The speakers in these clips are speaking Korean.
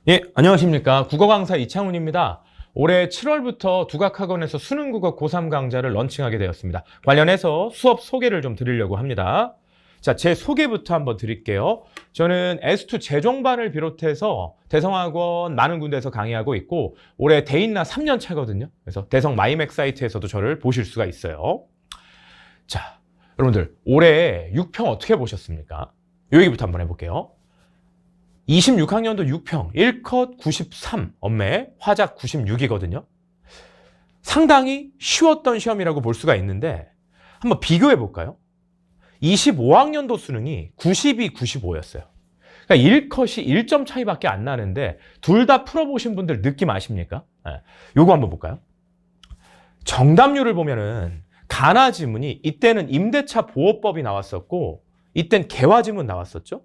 예, 안녕하십니까. 국어 강사 이창훈입니다. 올해 7월부터 두각학원에서 수능국어 고3 강좌를 런칭하게 되었습니다. 관련해서 수업 소개를 좀 드리려고 합니다. 자, 제 소개부터 한번 드릴게요. 저는 S2 재종반을 비롯해서 대성학원 많은 군데에서 강의하고 있고 올해 대인나 3년 차거든요. 그래서 대성 마이맥 사이트에서도 저를 보실 수가 있어요. 자, 여러분들 올해 6평 어떻게 보셨습니까? 요 얘기부터 한번 해볼게요. 26학년도 6평, 1컷 93, 엄매, 화작 96이거든요. 상당히 쉬웠던 시험이라고 볼 수가 있는데 한번 비교해 볼까요? 25학년도 수능이 92, 95였어요. 그러니까 1컷이 1점 차이밖에 안 나는데 둘 다 풀어보신 분들 느낌 아십니까? 요거 한번 볼까요? 정답률을 보면은 가나 지문이 이때는 임대차 보호법이 나왔었고 이땐 개화 지문 나왔었죠.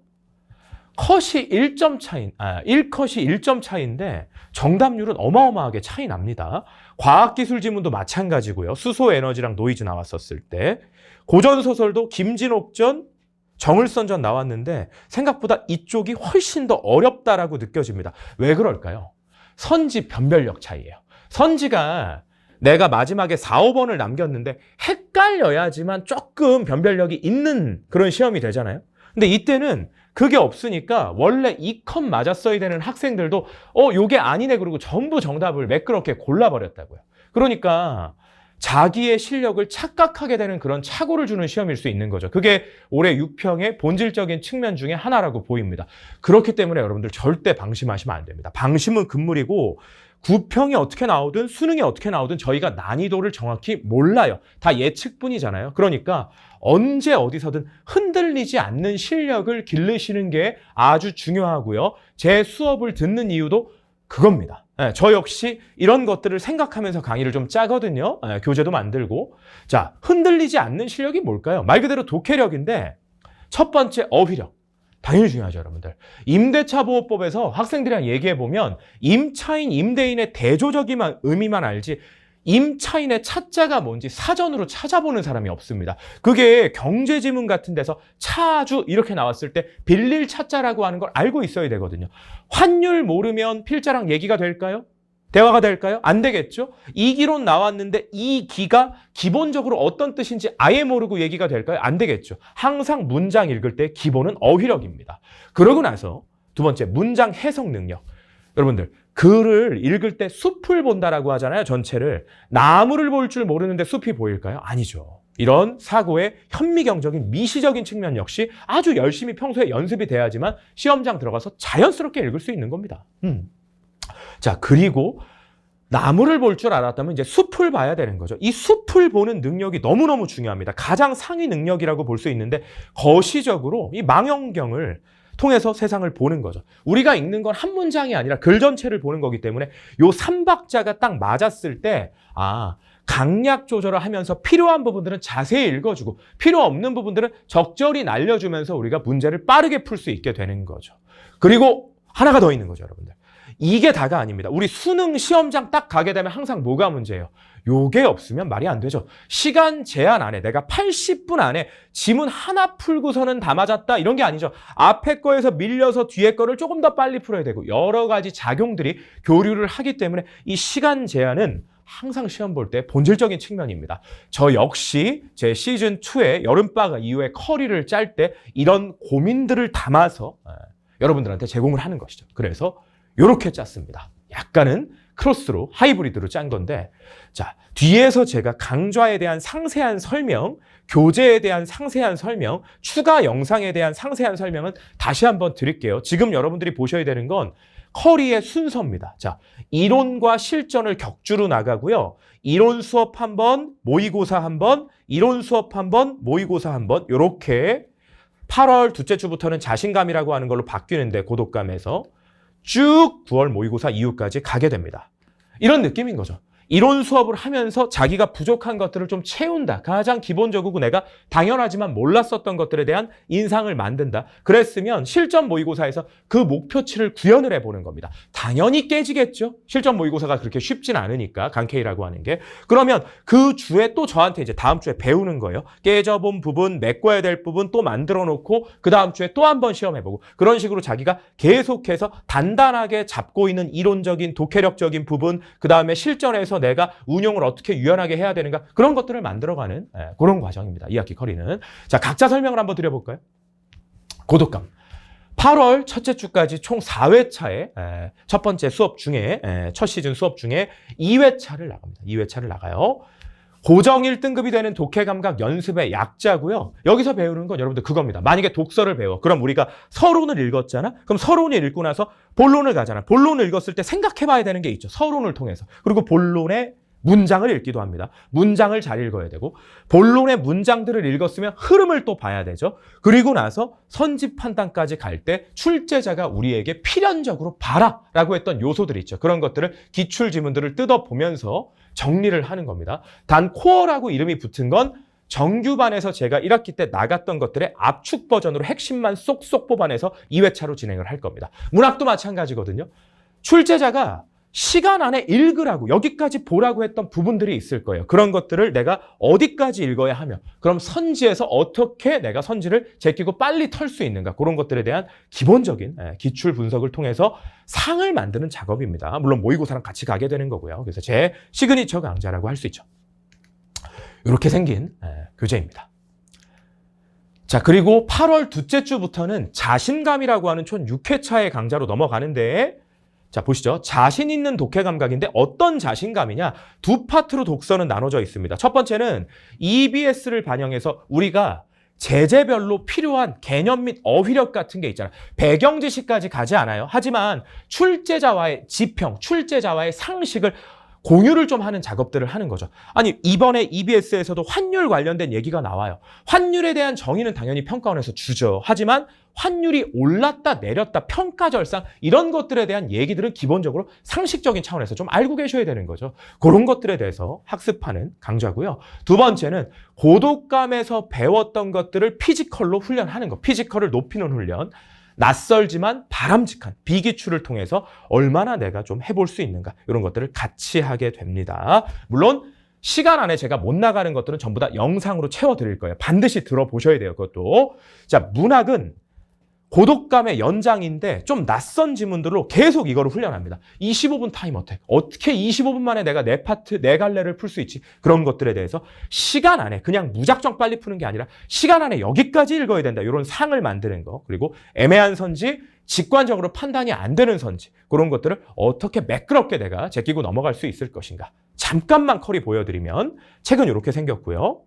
컷이 1점 차이, 1컷이 1점 차이인데 정답률은 어마어마하게 차이 납니다. 과학기술 지문도 마찬가지고요. 수소 에너지랑 노이즈 나왔었을 때. 고전소설도 김진옥전, 정을선전 나왔는데 생각보다 이쪽이 훨씬 더 어렵다라고 느껴집니다. 왜 그럴까요? 선지 변별력 차이예요. 선지가 내가 마지막에 4, 5번을 남겼는데 헷갈려야지만 조금 변별력이 있는 그런 시험이 되잖아요. 근데 이때는 그게 없으니까 원래 2컷 맞았어야 되는 학생들도 요게 아니네 그러고 전부 정답을 매끄럽게 골라버렸다고요. 그러니까 자기의 실력을 착각하게 되는 그런 착오를 주는 시험일 수 있는 거죠. 그게 올해 6평의 본질적인 측면 중에 하나라고 보입니다. 그렇기 때문에 여러분들 절대 방심하시면 안 됩니다. 방심은 금물이고 9평이 어떻게 나오든 수능이 어떻게 나오든 저희가 난이도를 정확히 몰라요. 다 예측뿐이잖아요. 그러니까 언제 어디서든 흔들리지 않는 실력을 기르시는 게 아주 중요하고요. 제 수업을 듣는 이유도 그겁니다. 저 역시 이런 것들을 생각하면서 강의를 좀 짜거든요. 교재도 만들고. 자, 흔들리지 않는 실력이 뭘까요? 말 그대로 독해력인데 첫 번째 어휘력. 당연히 중요하죠, 여러분들. 임대차 보호법에서 학생들이랑 얘기해보면 임차인, 임대인의 대조적인 의미만 알지 임차인의 차자가 뭔지 사전으로 찾아보는 사람이 없습니다. 그게 경제지문 같은 데서 차주 이렇게 나왔을 때 빌릴 차자라고 하는 걸 알고 있어야 되거든요. 환율 모르면 필자랑 얘기가 될까요? 대화가 될까요? 안 되겠죠? 이기론 나왔는데 이 기가 기본적으로 어떤 뜻인지 아예 모르고 얘기가 될까요? 안 되겠죠. 항상 문장 읽을 때 기본은 어휘력입니다. 그러고 나서 두 번째, 문장 해석 능력. 여러분들, 글을 읽을 때 숲을 본다라고 하잖아요, 전체를. 나무를 볼 줄 모르는데 숲이 보일까요? 아니죠. 이런 사고의 현미경적인 미시적인 측면 역시 아주 열심히 평소에 연습이 돼야지만 시험장 들어가서 자연스럽게 읽을 수 있는 겁니다. 자, 그리고 나무를 볼 줄 알았다면 이제 숲을 봐야 되는 거죠. 이 숲을 보는 능력이 너무너무 중요합니다. 가장 상위 능력이라고 볼 수 있는데 거시적으로 이 망원경을 통해서 세상을 보는 거죠. 우리가 읽는 건 한 문장이 아니라 글 전체를 보는 거기 때문에 요 3박자가 딱 맞았을 때 강약 조절을 하면서 필요한 부분들은 자세히 읽어주고 필요 없는 부분들은 적절히 날려주면서 우리가 문제를 빠르게 풀 수 있게 되는 거죠. 그리고 하나가 더 있는 거죠, 여러분들. 이게 다가 아닙니다. 우리 수능 시험장 딱 가게 되면 항상 뭐가 문제예요? 요게 없으면 말이 안 되죠. 시간 제한 안에 내가 80분 안에 지문 하나 풀고서는 다 맞았다 이런 게 아니죠. 앞에 거에서 밀려서 뒤에 거를 조금 더 빨리 풀어야 되고 여러 가지 작용들이 교류를 하기 때문에 이 시간 제한은 항상 시험 볼 때 본질적인 측면입니다. 저 역시 제 시즌2의 여름방학 이후에 커리를 짤 때 이런 고민들을 담아서 여러분들한테 제공을 하는 것이죠. 그래서 이렇게 짰습니다. 약간은 크로스로 하이브리드로 짠 건데 자, 뒤에서 제가 강좌에 대한 상세한 설명, 교재에 대한 상세한 설명, 추가 영상에 대한 상세한 설명은 다시 한번 드릴게요. 지금 여러분들이 보셔야 되는 건 커리의 순서입니다. 자, 이론과 실전을 격주로 나가고요. 이론 수업 한 번, 모의고사 한 번, 이론 수업 한 번, 모의고사 한 번 이렇게 8월 둘째 주부터는 자신감이라고 하는 걸로 바뀌는데 고독감에서 쭉 9월 모의고사 이후까지 가게 됩니다. 이런 느낌인 거죠. 이론 수업을 하면서 자기가 부족한 것들을 좀 채운다. 가장 기본적이고 내가 당연하지만 몰랐었던 것들에 대한 인상을 만든다. 그랬으면 실전 모의고사에서 그 목표치를 구현을 해보는 겁니다. 당연히 깨지겠죠. 실전 모의고사가 그렇게 쉽진 않으니까 강케이라고 하는 게. 그러면 그 주에 또 저한테 이제 다음 주에 배우는 거예요. 깨져본 부분, 메꿔야 될 부분 또 만들어 놓고 그 다음 주에 또 한 번 시험해보고 그런 식으로 자기가 계속해서 단단하게 잡고 있는 이론적인 독해력적인 부분 그 다음에 실전에서 내가 운용을 어떻게 유연하게 해야 되는가 그런 것들을 만들어가는 그런 과정입니다. 2학기 커리는. 자, 각자 설명을 한번 드려볼까요? 고독감. 8월 첫째 주까지 총 4회차에 첫 번째 수업 중에 첫 시즌 수업 중에 2회차를 나갑니다. 2회차를 나가요. 고정 1등급이 되는 독해 감각 연습의 약자고요. 여기서 배우는 건 여러분들 그겁니다. 만약에 독서를 배워. 그럼 우리가 서론을 읽었잖아. 그럼 서론을 읽고 나서 본론을 가잖아. 본론을 읽었을 때 생각해봐야 되는 게 있죠. 서론을 통해서. 그리고 본론의 문장을 읽기도 합니다. 문장을 잘 읽어야 되고 본론의 문장들을 읽었으면 흐름을 또 봐야 되죠. 그리고 나서 선지 판단까지 갈 때 출제자가 우리에게 필연적으로 봐라라고 했던 요소들이 있죠. 그런 것들을 기출 지문들을 뜯어보면서 정리를 하는 겁니다. 단 코어라고 이름이 붙은 건 정규반에서 제가 1학기 때 나갔던 것들의 압축 버전으로 핵심만 쏙쏙 뽑아내서 2회차로 진행을 할 겁니다. 문학도 마찬가지거든요. 출제자가 시간 안에 읽으라고 여기까지 보라고 했던 부분들이 있을 거예요. 그런 것들을 내가 어디까지 읽어야 하며 그럼 선지에서 어떻게 내가 선지를 제끼고 빨리 털 수 있는가 그런 것들에 대한 기본적인 기출 분석을 통해서 상을 만드는 작업입니다. 물론 모의고사랑 같이 가게 되는 거고요. 그래서 제 시그니처 강좌라고 할 수 있죠. 이렇게 생긴 교재입니다. 자, 그리고 8월 둘째 주부터는 자신감이라고 하는 총 6회차의 강좌로 넘어가는데 자, 보시죠. 자신 있는 독해 감각인데 어떤 자신감이냐? 두 파트로 독서는 나눠져 있습니다. 첫 번째는 EBS를 반영해서 우리가 제재별로 필요한 개념 및 어휘력 같은 게 있잖아요. 배경 지식까지 가지 않아요. 하지만 출제자와의 지평, 출제자와의 상식을 공유를 좀 하는 작업들을 하는 거죠. 아니, 이번에 EBS에서도 환율 관련된 얘기가 나와요. 환율에 대한 정의는 당연히 평가원에서 주죠. 하지만 환율이 올랐다 내렸다 평가절상 이런 것들에 대한 얘기들은 기본적으로 상식적인 차원에서 좀 알고 계셔야 되는 거죠. 그런 것들에 대해서 학습하는 강좌고요. 두 번째는 고독감에서 배웠던 것들을 피지컬로 훈련하는 거. 피지컬을 높이는 훈련. 낯설지만 바람직한 비기출을 통해서 얼마나 내가 좀 해볼 수 있는가 이런 것들을 같이 하게 됩니다. 물론 시간 안에 제가 못 나가는 것들은 전부 다 영상으로 채워드릴 거예요. 반드시 들어보셔야 돼요. 그것도. 자, 문학은 고독감의 연장인데 좀 낯선 지문들로 계속 이거를 훈련합니다. 25분 타임 어택. 어떻게 25분 만에 내가 내 파트, 내 갈래를 풀 수 있지? 그런 것들에 대해서 시간 안에 그냥 무작정 빨리 푸는 게 아니라 시간 안에 여기까지 읽어야 된다. 이런 상을 만드는 거. 그리고 애매한 선지, 직관적으로 판단이 안 되는 선지. 그런 것들을 어떻게 매끄럽게 내가 제끼고 넘어갈 수 있을 것인가. 잠깐만 커리 보여드리면 책은 이렇게 생겼고요.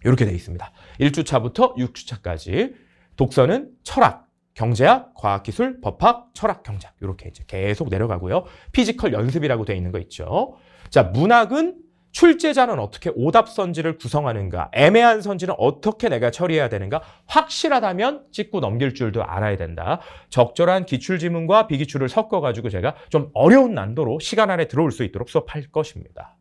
이렇게 돼 있습니다. 1주차부터 6주차까지. 독서는 철학, 경제학, 과학기술, 법학, 철학, 경제학 이렇게 이제 계속 내려가고요. 피지컬 연습이라고 되어 있는 거 있죠. 자, 문학은 출제자는 어떻게 오답 선지를 구성하는가, 애매한 선지는 어떻게 내가 처리해야 되는가, 확실하다면 찍고 넘길 줄도 알아야 된다. 적절한 기출지문과 비기출을 섞어가지고 제가 좀 어려운 난도로 시간 안에 들어올 수 있도록 수업할 것입니다.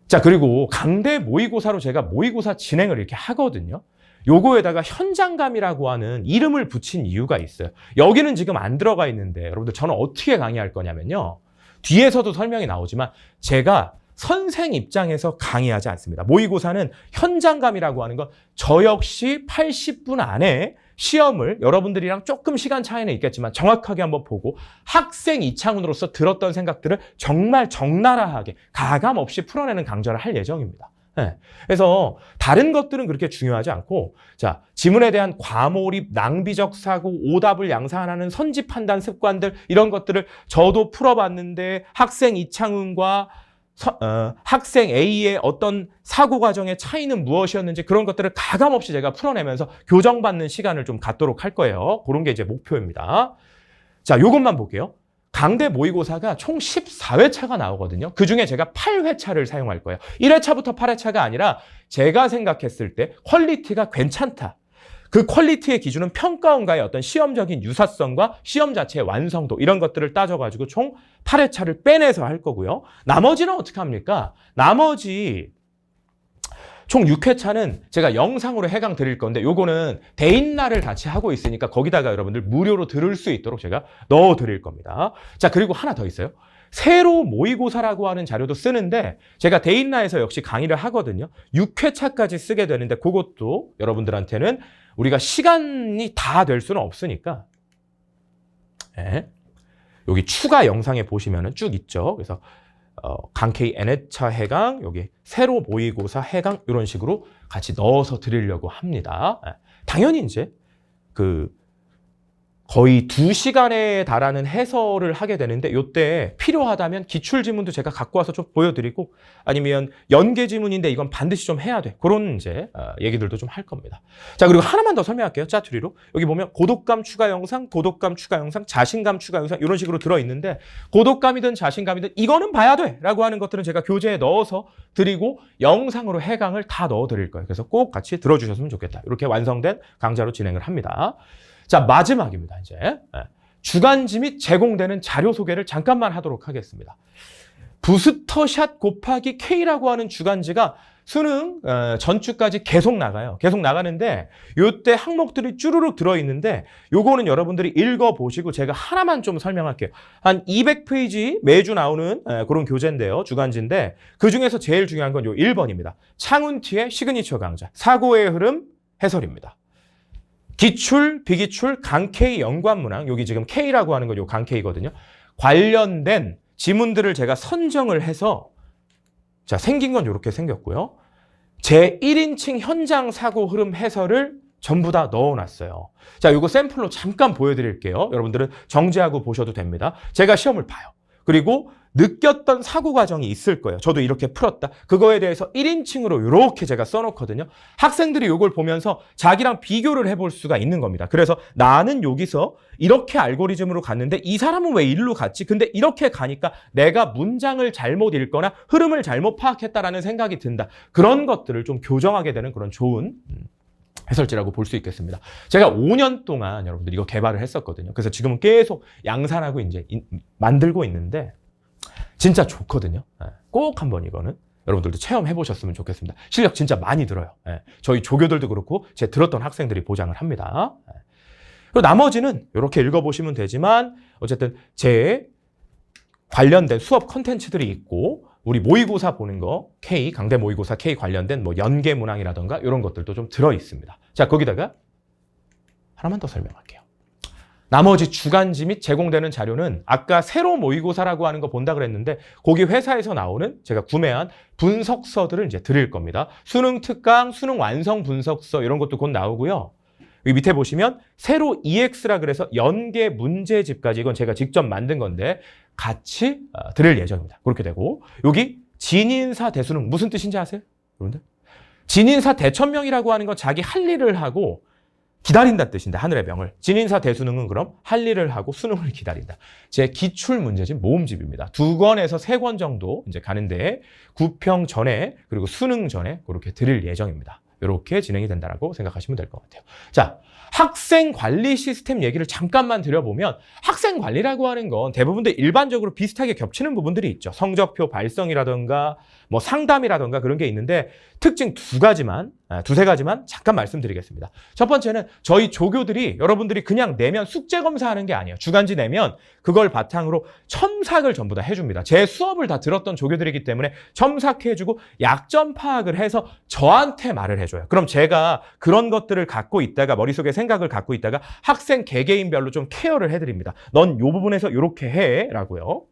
자, 그리고 강대 모의고사로 제가 모의고사 진행을 이렇게 하거든요. 요거에다가 현장감이라고 하는 이름을 붙인 이유가 있어요. 여기는 지금 안 들어가 있는데 여러분들 저는 어떻게 강의할 거냐면요. 뒤에서도 설명이 나오지만 제가 선생 입장에서 강의하지 않습니다. 모의고사는 현장감이라고 하는 건 저 역시 80분 안에 시험을 여러분들이랑 조금 시간 차이는 있겠지만 정확하게 한번 보고 학생 이창훈으로서 들었던 생각들을 정말 적나라하게 가감 없이 풀어내는 강좌를 할 예정입니다. 네. 그래서 다른 것들은 그렇게 중요하지 않고 자, 지문에 대한 과몰입, 낭비적 사고, 오답을 양산하는 선지 판단 습관들 이런 것들을 저도 풀어봤는데 학생 이창훈과 학생 A의 어떤 사고 과정의 차이는 무엇이었는지 그런 것들을 가감없이 제가 풀어내면서 교정받는 시간을 좀 갖도록 할 거예요. 그런 게 이제 목표입니다. 자, 요것만 볼게요. 강대 모의고사가 총 14회차가 나오거든요. 그중에 제가 8회차를 사용할 거예요. 1회차부터 8회차가 아니라 제가 생각했을 때 퀄리티가 괜찮다. 그 퀄리티의 기준은 평가원과의 어떤 시험적인 유사성과 시험 자체의 완성도 이런 것들을 따져가지고 총 8회차를 빼내서 할 거고요. 나머지는 어떻게 합니까? 나머지 총 6회차는 제가 영상으로 해강 드릴 건데 요거는 대인날을 같이 하고 있으니까 거기다가 여러분들 무료로 들을 수 있도록 제가 넣어 드릴 겁니다. 자, 그리고 하나 더 있어요. 세로 모의고사라고 하는 자료도 쓰는데 제가 대인날에서 역시 강의를 하거든요. 6회차까지 쓰게 되는데 그것도 여러분들한테는 우리가 시간이 다 될 수는 없으니까 여기 추가 영상에 보시면은 쭉 있죠. 그래서 강K N회차 해강, 여기 세로 모의고사 해강 이런 식으로 같이 넣어서 드리려고 합니다. 당연히 이제 거의 2시간에 달하는 해설을 하게 되는데 이때 필요하다면 기출지문도 제가 갖고 와서 좀 보여드리고 아니면 연계지문인데 이건 반드시 좀 해야 돼. 그런 이제 얘기들도 좀 할 겁니다. 자, 그리고 하나만 더 설명할게요. 짜투리로. 여기 보면 고독감 추가 영상, 고독감 추가 영상, 자신감 추가 영상 이런 식으로 들어있는데 고독감이든 자신감이든 이거는 봐야 돼 라고 하는 것들은 제가 교재에 넣어서 드리고 영상으로 해강을 다 넣어 드릴 거예요. 그래서 꼭 같이 들어주셨으면 좋겠다. 이렇게 완성된 강좌로 진행을 합니다. 자, 마지막입니다. 이제 주간지 및 제공되는 자료 소개를 잠깐만 하도록 하겠습니다. 부스터샷 곱하기 K라고 하는 주간지가 수능 전주까지 계속 나가요. 계속 나가는데 이때 항목들이 쭈루룩 들어있는데 요거는 여러분들이 읽어보시고 제가 하나만 좀 설명할게요. 한 200페이지 매주 나오는 그런 교재인데요. 주간지인데 그중에서 제일 중요한 건 요 1번입니다. 창훈티의 시그니처 강좌 사고의 흐름 해설입니다. 기출, 비기출, 강K 연관문항, 여기 지금 K라고 하는 건 요 강K거든요. 관련된 지문들을 제가 선정을 해서 자, 생긴 건 이렇게 생겼고요. 제 1인칭 현장 사고 흐름 해설을 전부 다 넣어놨어요. 자, 요거 샘플로 잠깐 보여드릴게요. 여러분들은 정지하고 보셔도 됩니다. 제가 시험을 봐요. 그리고 느꼈던 사고 과정이 있을 거예요. 저도 이렇게 풀었다. 그거에 대해서 1인칭으로 이렇게 제가 써놓거든요. 학생들이 이걸 보면서 자기랑 비교를 해볼 수가 있는 겁니다. 그래서 나는 여기서 이렇게 알고리즘으로 갔는데 이 사람은 왜 일로 갔지? 근데 이렇게 가니까 내가 문장을 잘못 읽거나 흐름을 잘못 파악했다라는 생각이 든다. 그런 것들을 좀 교정하게 되는 그런 좋은 해설지라고 볼 수 있겠습니다. 제가 5년 동안 여러분들 이거 개발을 했었거든요. 그래서 지금은 계속 양산하고 이제 만들고 있는데 진짜 좋거든요. 꼭 한번 이거는 여러분들도 체험해 보셨으면 좋겠습니다. 실력 진짜 많이 들어요. 저희 조교들도 그렇고 제 들었던 학생들이 보장을 합니다. 그리고 나머지는 이렇게 읽어보시면 되지만 어쨌든 제 관련된 수업 컨텐츠들이 있고 우리 모의고사 보는 거 K, 강대 모의고사 K 관련된 뭐 연계 문항이라던가 이런 것들도 좀 들어 있습니다. 자, 거기다가 하나만 더 설명할게요. 나머지 주간지 및 제공되는 자료는 아까 세로 모의고사라고 하는 거 본다 그랬는데 거기 회사에서 나오는 제가 구매한 분석서들을 이제 드릴 겁니다. 수능 특강, 수능 완성 분석서 이런 것도 곧 나오고요. 여기 밑에 보시면 세로 EX라 그래서 연계 문제집까지 이건 제가 직접 만든 건데 같이 드릴 예정입니다. 그렇게 되고 여기 진인사 대수능 무슨 뜻인지 아세요? 여러분들? 진인사 대천명이라고 하는 건 자기 할 일을 하고 기다린다는 뜻인데 하늘의 명을. 진인사 대수능은 그럼 할 일을 하고 수능을 기다린다. 제 기출 문제집 모음집입니다. 2권에서 3권 정도 이제 가는데 구평 전에 그리고 수능 전에 그렇게 드릴 예정입니다. 이렇게 진행이 된다라고 생각하시면 될 것 같아요. 자, 학생 관리 시스템 얘기를 잠깐만 드려보면 학생 관리라고 하는 건 대부분들 일반적으로 비슷하게 겹치는 부분들이 있죠. 성적표 발송이라던가 뭐 상담이라던가 그런 게 있는데 특징 두세 가지만 잠깐 말씀드리겠습니다. 첫 번째는 저희 조교들이 여러분들이 그냥 내면 숙제 검사하는 게 아니에요. 주간지 내면 그걸 바탕으로 첨삭을 전부 다 해줍니다. 제 수업을 다 들었던 조교들이기 때문에 첨삭해주고 약점 파악을 해서 저한테 말을 해줘요. 그럼 제가 그런 것들을 갖고 있다가 머릿속에 생각을 갖고 있다가 학생 개개인별로 좀 케어를 해드립니다. 넌 이 부분에서 이렇게 해 라고요.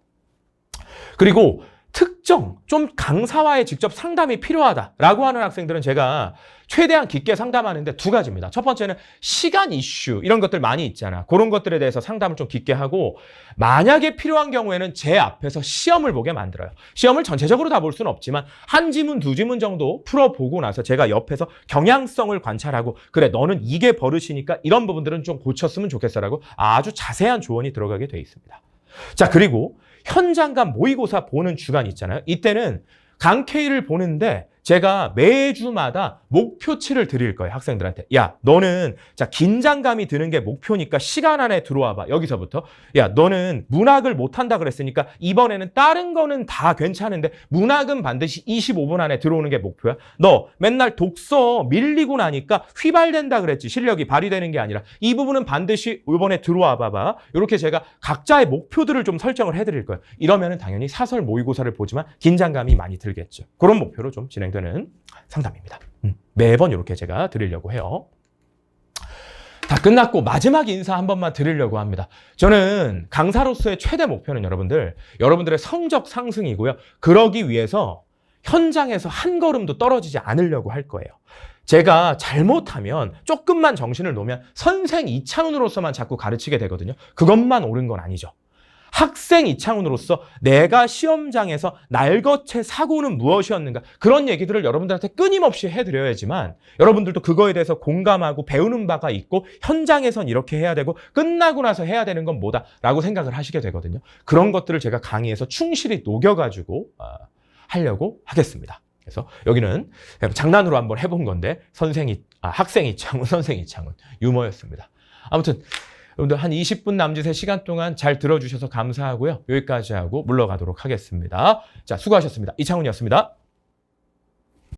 그리고 특정, 좀 강사와의 직접 상담이 필요하다라고 하는 학생들은 제가 최대한 깊게 상담하는데 2가지입니다. 첫 번째는 시간 이슈 이런 것들 많이 있잖아. 그런 것들에 대해서 상담을 좀 깊게 하고 만약에 필요한 경우에는 제 앞에서 시험을 보게 만들어요. 시험을 전체적으로 다 볼 수는 없지만 한 지문, 2지문 정도 풀어보고 나서 제가 옆에서 경향성을 관찰하고 그래 너는 이게 버릇이니까 이런 부분들은 좀 고쳤으면 좋겠어라고 아주 자세한 조언이 들어가게 돼 있습니다. 자, 그리고 현장감 모의고사 보는 주간 있잖아요. 이때는 강K를 보는데 제가 매주마다 목표치를 드릴 거예요, 학생들한테. 야, 너는 자 긴장감이 드는 게 목표니까 시간 안에 들어와 봐. 여기서부터. 야, 너는 문학을 못한다 그랬으니까 이번에는 다른 거는 다 괜찮은데 문학은 반드시 25분 안에 들어오는 게 목표야. 너 맨날 독서 밀리고 나니까 휘발된다 그랬지. 실력이 발휘되는 게 아니라 이 부분은 반드시 이번에 들어와 봐봐. 이렇게 제가 각자의 목표들을 좀 설정을 해드릴 거예요. 이러면은 당연히 사설 모의고사를 보지만 긴장감이 많이 들겠죠. 그런 목표로 좀 진행되는 상담입니다. 매번 이렇게 제가 드리려고 해요. 다 끝났고 마지막 인사 한 번만 드리려고 합니다. 저는 강사로서의 최대 목표는 여러분들의 성적 상승이고요. 그러기 위해서 현장에서 한 걸음도 떨어지지 않으려고 할 거예요. 제가 잘못하면 조금만 정신을 놓으면 선생 이창훈으로서만 자꾸 가르치게 되거든요. 그것만 옳은 건 아니죠. 학생 이창훈으로서 내가 시험장에서 날것의 사고는 무엇이었는가 그런 얘기들을 여러분들한테 끊임없이 해드려야지만 여러분들도 그거에 대해서 공감하고 배우는 바가 있고 현장에선 이렇게 해야 되고 끝나고 나서 해야 되는 건 뭐다 라고 생각을 하시게 되거든요. 그런 것들을 제가 강의에서 충실히 녹여가지고 하려고 하겠습니다. 그래서 여기는 장난으로 한번 해본 건데 학생 이창훈, 선생 이창훈 유머였습니다. 아무튼 여러분들 한 20분 남짓의 시간 동안 잘 들어주셔서 감사하고요. 여기까지 하고 물러가도록 하겠습니다. 자, 수고하셨습니다. 이창훈이었습니다.